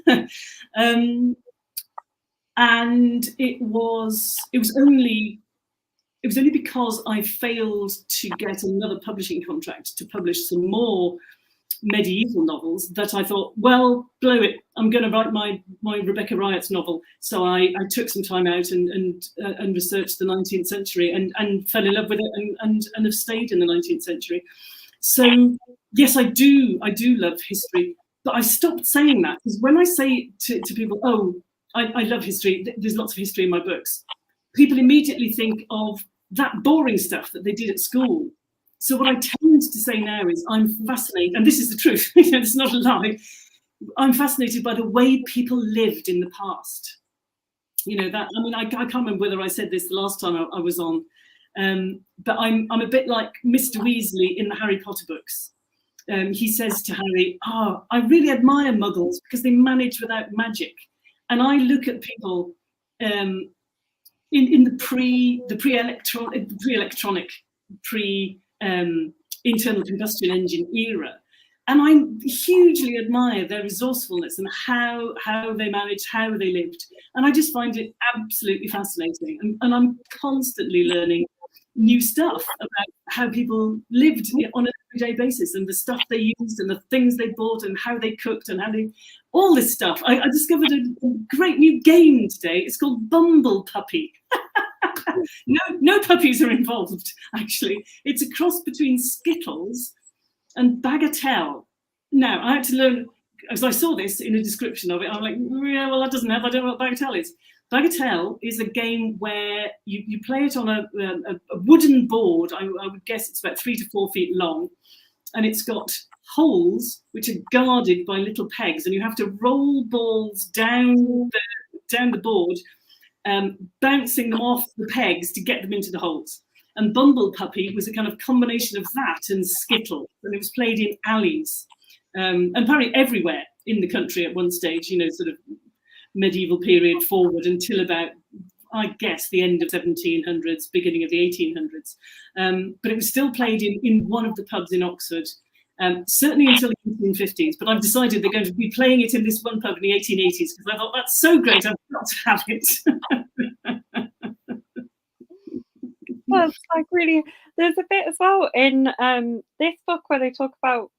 And it was only because I failed to get another publishing contract to publish some more medieval novels that I thought, well, blow it, I'm going to write my Rebecca Riott's novel. So I took some time out and researched the 19th century and fell in love with it and have stayed in the 19th century. So yes, I do love history, but I stopped saying that, because when I say to people, oh, I love history, there's lots of history in my books, people immediately think of that boring stuff that they did at school. So what I tend to say now is I'm fascinated, and this is the truth, it's not a lie, I'm fascinated by the way people lived in the past. I can't remember whether I said this the last time I was on, but I'm a bit like Mr. Weasley in the Harry Potter books. he says to Harry, "Oh, I really admire Muggles because they manage without magic." And I look at people in the pre-electronic, internal combustion engine era, and I hugely admire their resourcefulness and how they managed, how they lived, and I just find it absolutely fascinating. And I'm constantly learning new stuff about how people lived on an everyday basis, and the stuff they used and the things they bought and how they cooked and how they, all this stuff. I discovered a great new game today. It's called Bumble Puppy. No puppies are involved, actually. It's a cross between Skittles and Bagatelle. Now, I had to learn, as I saw this in a description of it, I'm like, yeah, well, that doesn't help. I don't know what Bagatelle is. Bagatelle is a game where you play it on a wooden board. I would guess it's about 3 to 4 feet long, and it's got holes which are guarded by little pegs, and you have to roll balls down the board, bouncing them off the pegs to get them into the holes. And Bumble Puppy was a kind of combination of that and Skittle, and it was played in alleys, and apparently everywhere in the country at one stage, sort of medieval period forward until about, I guess, the end of 1700s, beginning of the 1800s. But it was still played in one of the pubs in Oxford, certainly until the 1850s. But I've decided they're going to be playing it in this one pub in the 1880s because I thought, that's so great, I've got to have it. Well, it's like really, there's a bit as well in this book where they talk about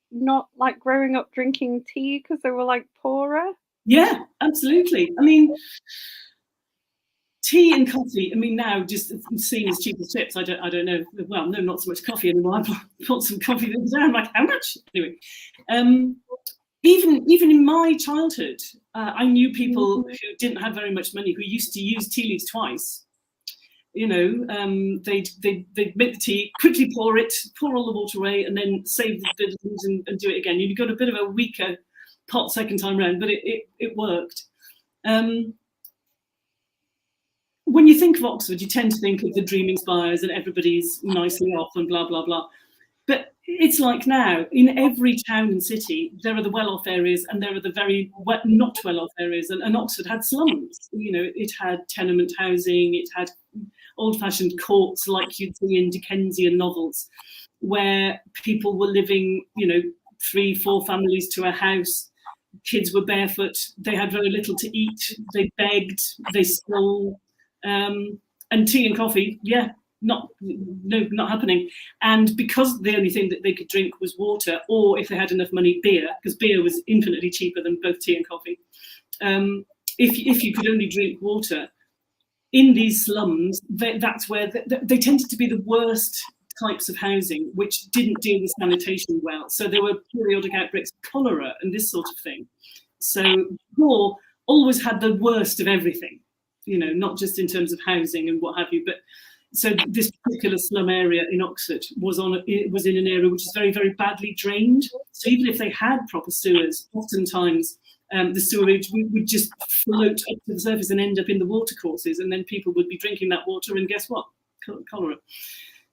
not like growing up drinking tea because they were like poorer. Yeah, absolutely. I mean, tea and coffee, now just seen as cheap as chips. I don't know. Well, no, not so much coffee anymore. I bought some coffee the other day. I'm like, how much? Anyway, even in my childhood, I knew people who didn't have very much money who used to use tea leaves twice. They'd make the tea, quickly pour all the water away, and then save the bit of leaves and do it again. You got a bit of a weaker pot second time round, but it worked. When you think of Oxford, you tend to think of the dreaming spires and everybody's nicely off and blah, blah, blah. But it's like now, in every town and city, there are the well-off areas and there are the very not well-off areas. And Oxford had slums. It had tenement housing, it had old-fashioned courts like you'd see in Dickensian novels, where people were living, 3-4 families to a house. Kids were barefoot. They had very little to eat. They begged. They stole. And tea and coffee, not happening. And because the only thing that they could drink was water, or if they had enough money, beer, because beer was infinitely cheaper than both tea and coffee. If you could only drink water in these slums, that's where they tended to be the worst types of housing, which didn't deal with sanitation well. So there were periodic outbreaks of cholera and this sort of thing. So poor always had the worst of everything, not just in terms of housing and what have you. But so this particular slum area in Oxford was in an area which is very, very badly drained. So even if they had proper sewers, oftentimes the sewerage would just float up to the surface and end up in the watercourses, and then people would be drinking that water, and guess what? Cholera.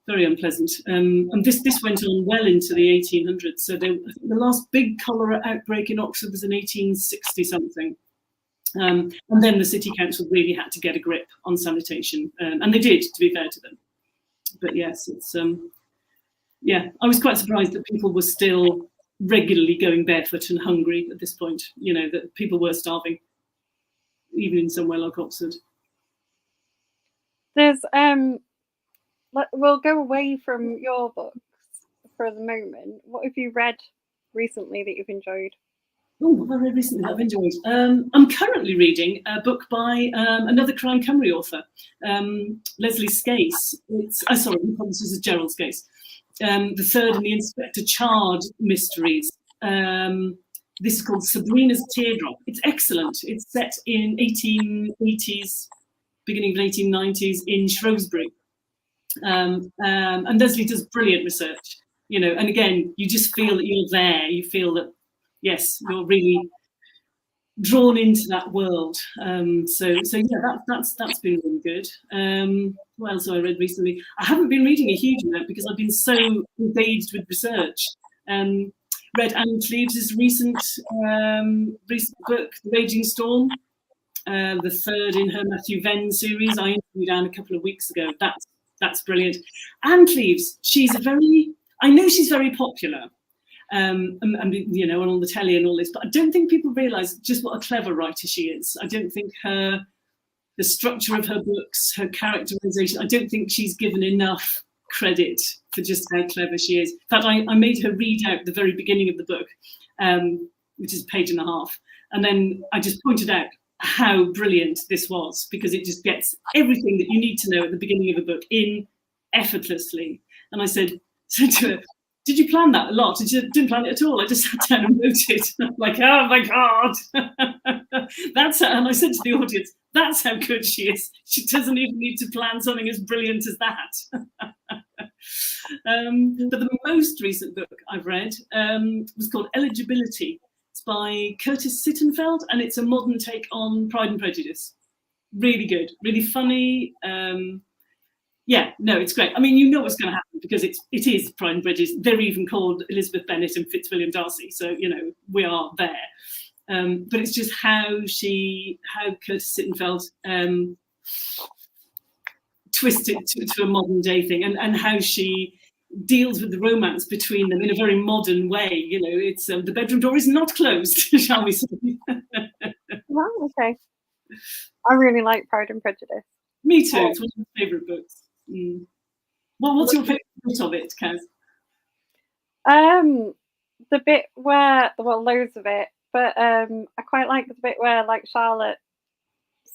Very unpleasant. And this went on well into the 1800s. So the last big cholera outbreak in Oxford was in 1860 something. And then the city council really had to get a grip on sanitation, and they did, to be fair to them. But yes, it's I was quite surprised that people were still regularly going barefoot and hungry at this point. That people were starving, even in somewhere like Oxford. There's we'll go away from your books for the moment. What have you read recently that you've enjoyed? Oh, what have I read recently that I've enjoyed? I'm currently reading a book by another Crime Cymru author, Leslie Scase. This is Gerald Scase. The third in the Inspector Chard mysteries. This is called Sabrina's Teardrop. It's excellent. It's set in 1880s, beginning of 1890s in Shrewsbury. And Leslie does brilliant research, and again, you just feel that you're there. You feel that, yes, you're really drawn into that world. So yeah, that's been really good. What else have I read recently? I haven't been reading a huge amount because I've been so engaged with research. Read Anne Cleeves' recent book, The Raging Storm, the third in her Matthew Venn series. I interviewed Anne a couple of weeks ago. That's brilliant. Anne Cleeves, I know she's very popular, and you know, and on the telly and all this, but I don't think people realise just what a clever writer she is. I don't think the structure of her books, her characterisation, I don't think she's given enough credit for just how clever she is. In fact, I made her read out the very beginning of the book, which is a page and a half, and then I just pointed out how brilliant this was, because it just gets everything that you need to know at the beginning of a book in effortlessly. And I said to her, did you plan that a lot? And she said, didn't plan it at all. I just sat down and wrote it. I'm like, oh my God. And I said to the audience, that's how good she is. She doesn't even need to plan something as brilliant as that. But the most recent book I've read was called Eligibility. It's by Curtis Sittenfeld, and it's a modern take on Pride and Prejudice. Really good, really funny. Yeah, no, it's great. I mean, you know what's going to happen because it is Pride and Prejudice. They're even called Elizabeth Bennet and Fitzwilliam Darcy, so you know we are there. But it's just how Curtis Sittenfeld twisted to a modern day thing, and how she deals with the romance between them in a very modern way. You know, it's the bedroom door is not closed, shall we say? Well, okay. I really like Pride and Prejudice. Me too. It's one of my favourite books. Well, what's your favourite bit of it, Kaz? The bit where, well, loads of it, but I quite like the bit where, like, Charlotte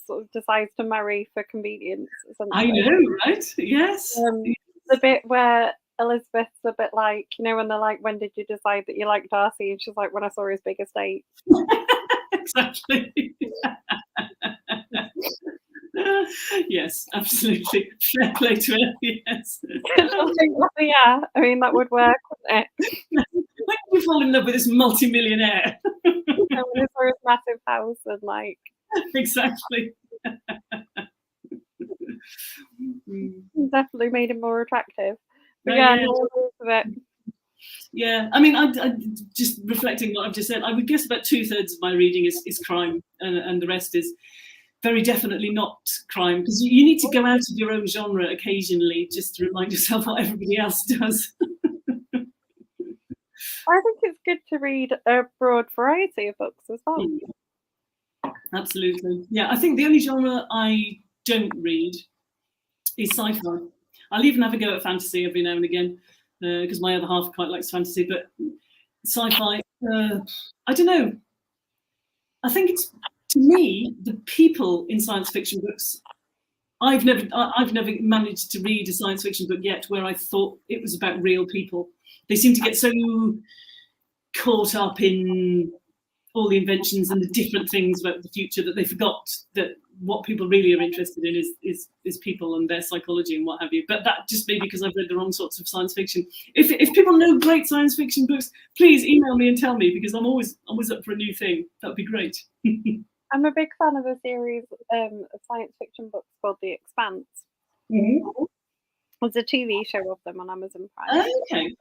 sort of decides to marry for convenience. I know, right? Yes. The bit where Elizabeth's a bit like, you know, when they're like, when did you decide that you like Darcy? And she's like, when I saw his big estate. Exactly. Yes, absolutely. Fair play to her, yes. Yeah, I mean, that would work, wouldn't it? When did you fall in love with this multi-millionaire? When I saw his massive house and like... Exactly. Definitely made him more attractive. But yeah, I mean, I just reflecting what I've just said, I would guess about 2/3 of my reading is crime, and the rest is very definitely not crime, because you need to go out of your own genre occasionally just to remind yourself what everybody else does. I think it's good to read a broad variety of books as well. Absolutely. Yeah, I think the only genre I don't read is sci-fi. I'll even have a go at fantasy every now and again, because my other half quite likes fantasy, but sci-fi, I don't know. I think it's, to me, the people in science fiction books, I've never managed to read a science fiction book yet where I thought it was about real people. They seem to get so caught up in all the inventions and the different things about the future that they forgot that what people really are interested in is people and their psychology and what have you. But that just may be because I've read the wrong sorts of science fiction. If people know great science fiction books, please email me and tell me, because I'm always up for a new thing. That'd be great. I'm a big fan of a series of science fiction books called The Expanse. Mm-hmm. There's a TV show of them on Amazon Prime. Okay.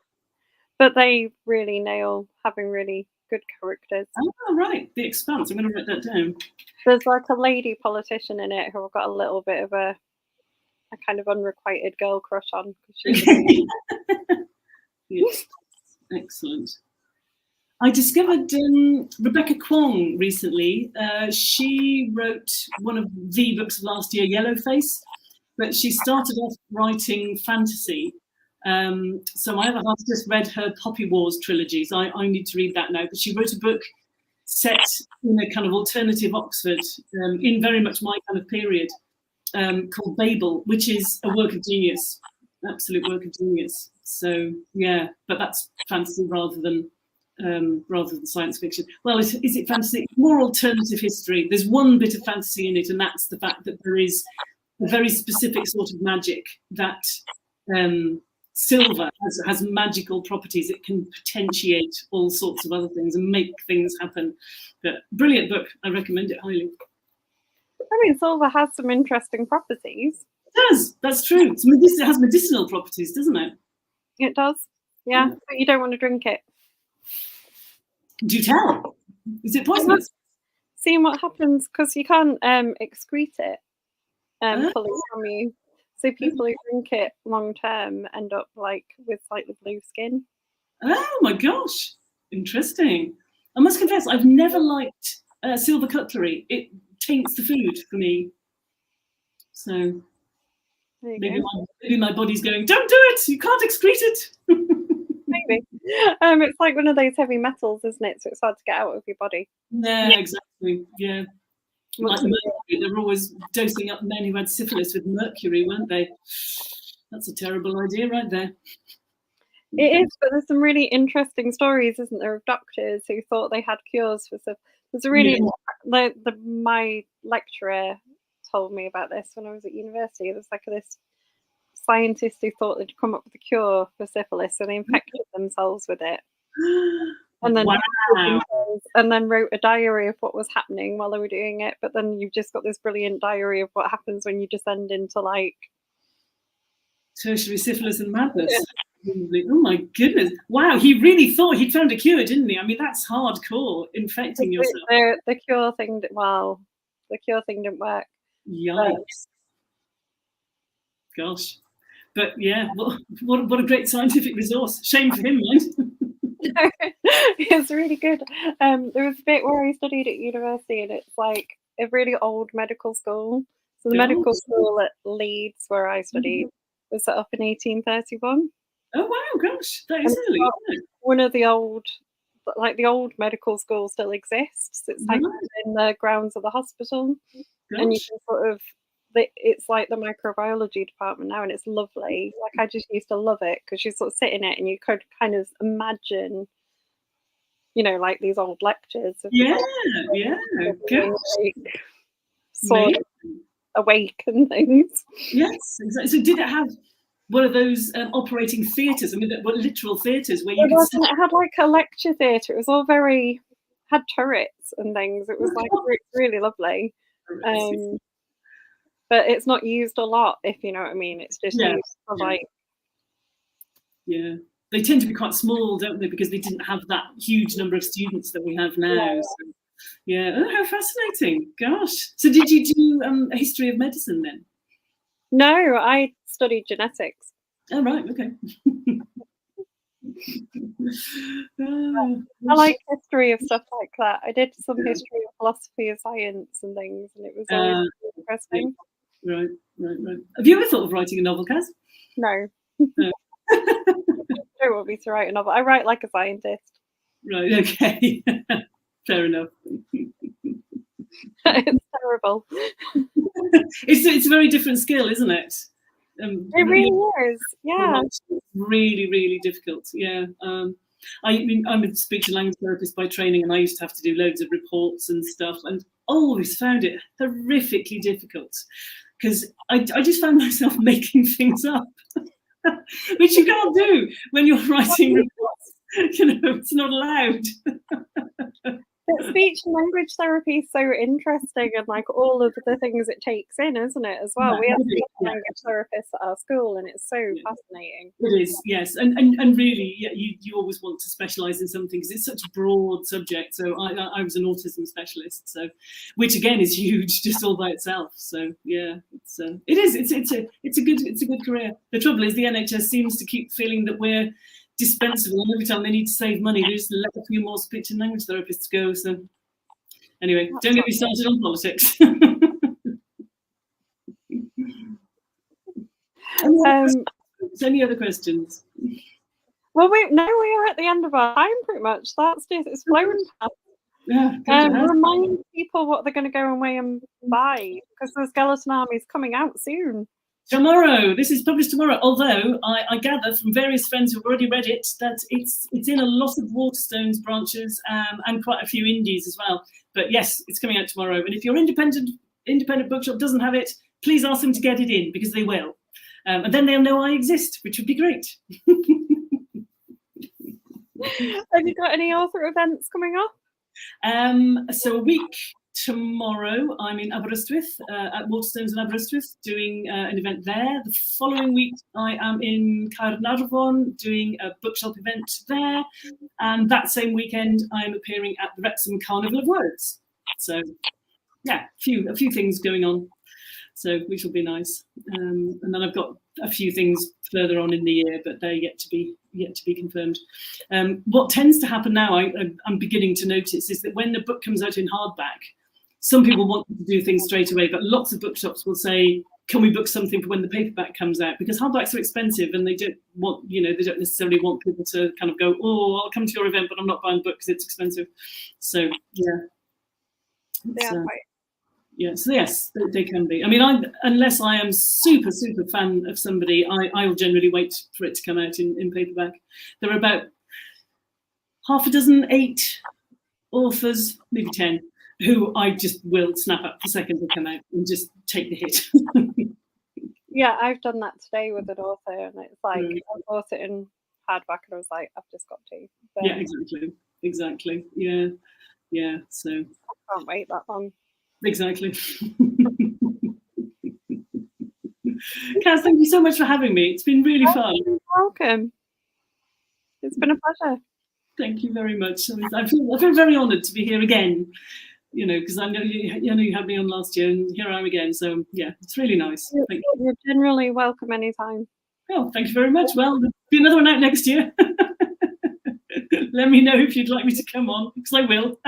But they really nail having really good characters. Oh, right. The Expanse. I'm going to write that down. There's like a lady politician in it who I've got a little bit of a kind of unrequited girl crush on. Yes. Excellent. I discovered Rebecca Kwong recently. She wrote one of the books of last year, Yellowface, but she started off writing fantasy. So my other half just read her Poppy Wars trilogy, so I need to read that now. But she wrote a book set in a kind of alternative Oxford, in very much my kind of period, called Babel, which is a work of genius, absolute work of genius. So yeah, but that's fantasy rather than science fiction. Well, is it fantasy? More alternative history. There's one bit of fantasy in it, and that's the fact that there is a very specific sort of magic that silver has magical properties. It can potentiate all sorts of other things and make things happen. But brilliant book. I recommend it highly. I mean, silver has some interesting properties. It does. That's true. It has medicinal properties, doesn't it? It does. Yeah, but you don't want to drink it. Do tell. Is it poisonous? Seeing what happens, because you can't excrete it fully from you. So people who drink it long term end up like with slightly blue skin. Oh my gosh, interesting. I must confess, I've never liked silver cutlery. It taints the food for me. So maybe my body's going, don't do it. You can't excrete it. Maybe. It's like one of those heavy metals, isn't it? So it's hard to get out of your body. Yeah, exactly. Yeah. Like mercury, they were always dosing up men who had syphilis with mercury, weren't they? That's a terrible idea right there. It is, but there's some really interesting stories, isn't there, of doctors who thought they had cures for stuff. There's a really my lecturer told me about this when I was at university. There's like this scientist who thought they'd come up with a cure for syphilis, and they infected themselves with it. And then wrote a diary of what was happening while they were doing it. But then you've just got this brilliant diary of what happens when you descend into like tertiary syphilis and madness. Yeah. Oh my goodness! Wow, he really thought he'd found a cure, didn't he? I mean, that's hardcore, infecting yourself. The cure thing. Well, the cure thing didn't work. Yikes! Gosh, but yeah, what a great scientific resource. Shame for him, man. It's really good. There was a bit where I studied at university, and it's like a really old medical school. So the medical school at Leeds, where I studied, was set up in 1831. Oh wow, gosh, that is early. One of the old medical school still exists. It's like in the grounds of the hospital, and you can sort of. It's like the microbiology department now, and it's lovely. Like I just used to love it because you sort of sit in it and you could kind of imagine, you know, like these old lectures. Of Good. Sort of awake and things. Yes, exactly. So did it have one of those operating theatres? I mean, what literal theatres where you It had like a lecture theatre. It was all had turrets and things. It was like really lovely. But it's not used a lot, if you know what I mean. It's just used for like. Yeah, they tend to be quite small, don't they? Because they didn't have that huge number of students that we have now. Yeah. So, yeah. Oh, how fascinating! Gosh. So, did you do a history of medicine then? No, I studied genetics. Oh right, okay. I like history of stuff like that. I did some history of philosophy of science and things, and it was always interesting. Right. Have you ever thought of writing a novel, Kaz? No. You don't want me to write a novel. I write like a scientist. Right, okay. Fair enough. It's terrible. It's a very different skill, isn't it? It really is, yeah. It's really, really difficult, yeah. I'm a speech and language therapist by training, and I used to have to do loads of reports and stuff, and always found it horrifically difficult because I just found myself making things up, which you can't do when you're writing reports. You know, it's not allowed. But speech and language therapy is so interesting, and like all of the things it takes in, isn't it, as well? We have speech and language therapists at our school, and it's so fascinating. It is, yes, and really, you always want to specialise in something because it's such a broad subject. So I was an autism specialist, so which again is huge just all by itself. So yeah, it's a good career. The trouble is the NHS seems to keep feeling that we're dispensable, and every time they need to save money, they just let a few more speech and language therapists go. So anyway, don't get me started on politics. Any other questions? Well, we are at the end of our time pretty much. It's flown past. Yeah, remind people what they're going to go away and buy, because the Skeleton Army is coming out soon. Tomorrow. This is published tomorrow, although I gather from various friends who've already read it that it's in a lot of Waterstones branches and quite a few indies as well. But yes, it's coming out tomorrow. And if your independent bookshop doesn't have it, please ask them to get it in, because they will. And then they'll know I exist, which would be great. Have you got any author events coming up? So a week tomorrow I'm in Aberystwyth, at Waterstones in Aberystwyth, doing an event there. The following week I am in Caernarfon doing a bookshop event there. And that same weekend I'm appearing at the Wrexham Carnival of Words. So yeah, a few things going on. So which will be nice. And then I've got a few things further on in the year, but they're yet to be confirmed. What tends to happen now, I'm beginning to notice, is that when the book comes out in hardback, some people want to do things straight away, but lots of bookshops will say, can we book something for when the paperback comes out? Because hardbacks are expensive and they don't want, they don't necessarily want people to kind of go, oh, I'll come to your event, but I'm not buying books because it's expensive. So, yeah. So yes, they can be. I mean, unless I am super fan of somebody, I will generally wait for it to come out in paperback. There are about 6, 8 authors, maybe 10, who I just will snap up the second they come out and just take the hit. Yeah, I've done that today with an author, and it's like I bought it in hardback, and I was like, I've just got to. But yeah, exactly. Yeah. So I can't wait that long. Exactly. Kaz, thank you so much for having me. It's been really fun. You're welcome. It's been a pleasure. Thank you very much. I feel very honoured to be here again. Because I know you had me on last year, and here I am again. So yeah, it's really nice. Thank you. You're generally welcome anytime. Oh, thank you very much. Well, there'll be another one out next year. Let me know if you'd like me to come on, because I will.